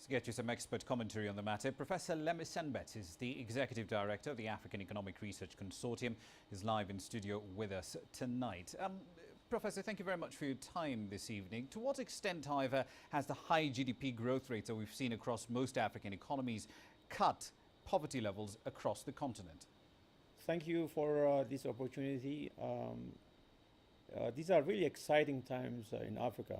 To get you some expert commentary on the matter, Professor Lemma Senbet is the Executive Director of the African Economic Research Consortium. Is live in studio with us tonight. Professor, thank you very much for your time this evening. To what extent, however, has the high GDP growth rate that we've seen across most African economies cut poverty levels across the continent? Thank you for this opportunity. These are really exciting times in Africa.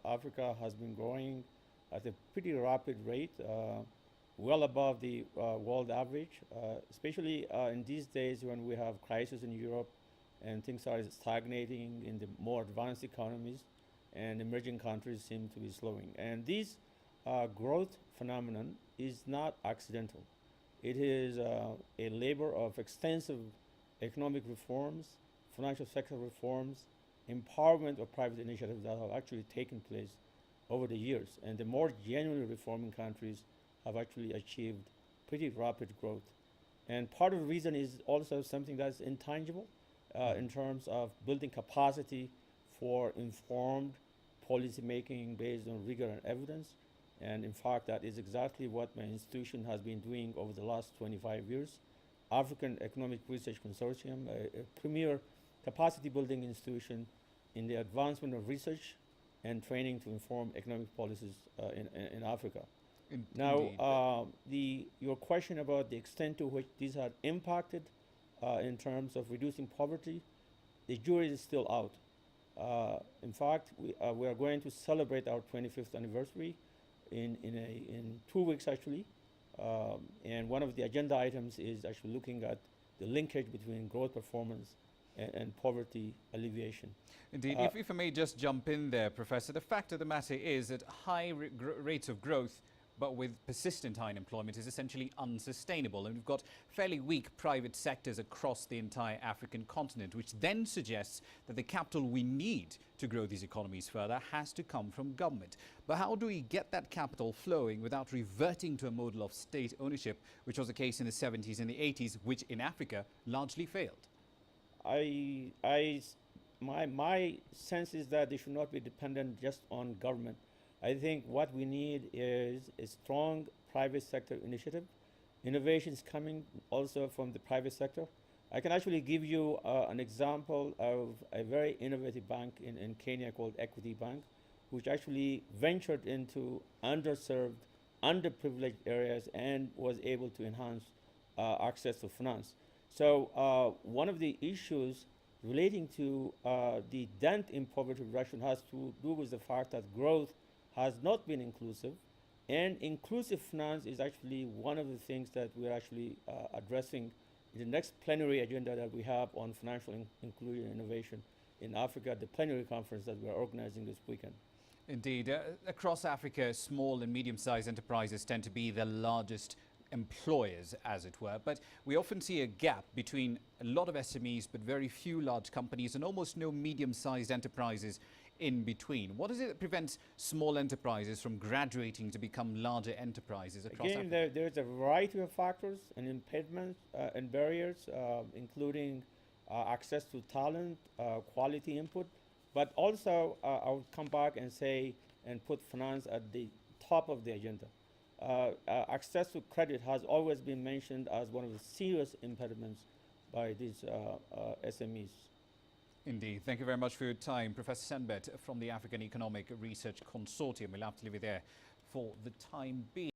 Africa has been growing at a pretty rapid rate, well above the world average, especially in these days when we have crisis in Europe and things are stagnating in the more advanced economies and emerging countries seem to be slowing. And this growth phenomenon is not accidental. It is a labor of extensive economic reforms, financial sector reforms, empowerment of private initiatives that have actually taken place over the years. And the more genuinely reforming countries have actually achieved pretty rapid growth. And part of the reason is also something that's intangible in terms of building capacity for informed policy making based on rigor and evidence. And in fact, that is exactly what my institution has been doing over the last 25 years. African Economic Research Consortium, a premier capacity building institution in the advancement of research and training to inform economic policies in Africa. Now, your question about the extent to which these have impacted in terms of reducing poverty, the jury is still out. In fact, we are going to celebrate our 25th anniversary in 2 weeks, actually. And one of the agenda items is actually looking at the linkage between growth performance and poverty alleviation. Indeed. If I may just jump in there, Professor, the fact of the matter is that high rates of growth but with persistent high unemployment is essentially unsustainable. And we've got fairly weak private sectors across the entire African continent, which then suggests that the capital we need to grow these economies further has to come from government. But how do we get that capital flowing without reverting to a model of state ownership, which was the case in the 70s and the 80s, which in Africa largely failed? My sense is that they should not be dependent just on government. I think what we need is a strong private sector initiative. Innovation is coming also from the private sector. I can actually give you an example of a very innovative bank in Kenya called Equity Bank, which actually ventured into underserved, underprivileged areas and was able to enhance access to finance. So one of the issues relating to the dent in poverty reduction has to do with the fact that growth has not been inclusive, and inclusive finance is actually one of the things that we're actually addressing in the next plenary agenda that we have on financial inclusion and innovation in Africa, the plenary conference that we're organizing this weekend. Indeed. Across Africa, small and medium-sized enterprises tend to be the largest employers, as it were, but we often see a gap between a lot of SMEs but very few large companies and almost no medium-sized enterprises in between. What is it that prevents small enterprises from graduating to become larger enterprises across Africa? Again, there's a variety of factors and impediments and barriers, including access to talent, quality input, but also I'll come back and say and put finance at the top of the agenda. Access to credit has always been mentioned as one of the serious impediments by these SMEs. Indeed. Thank you very much for your time. Professor Senbet from the African Economic Research Consortium. We'll have to leave it there for the time being.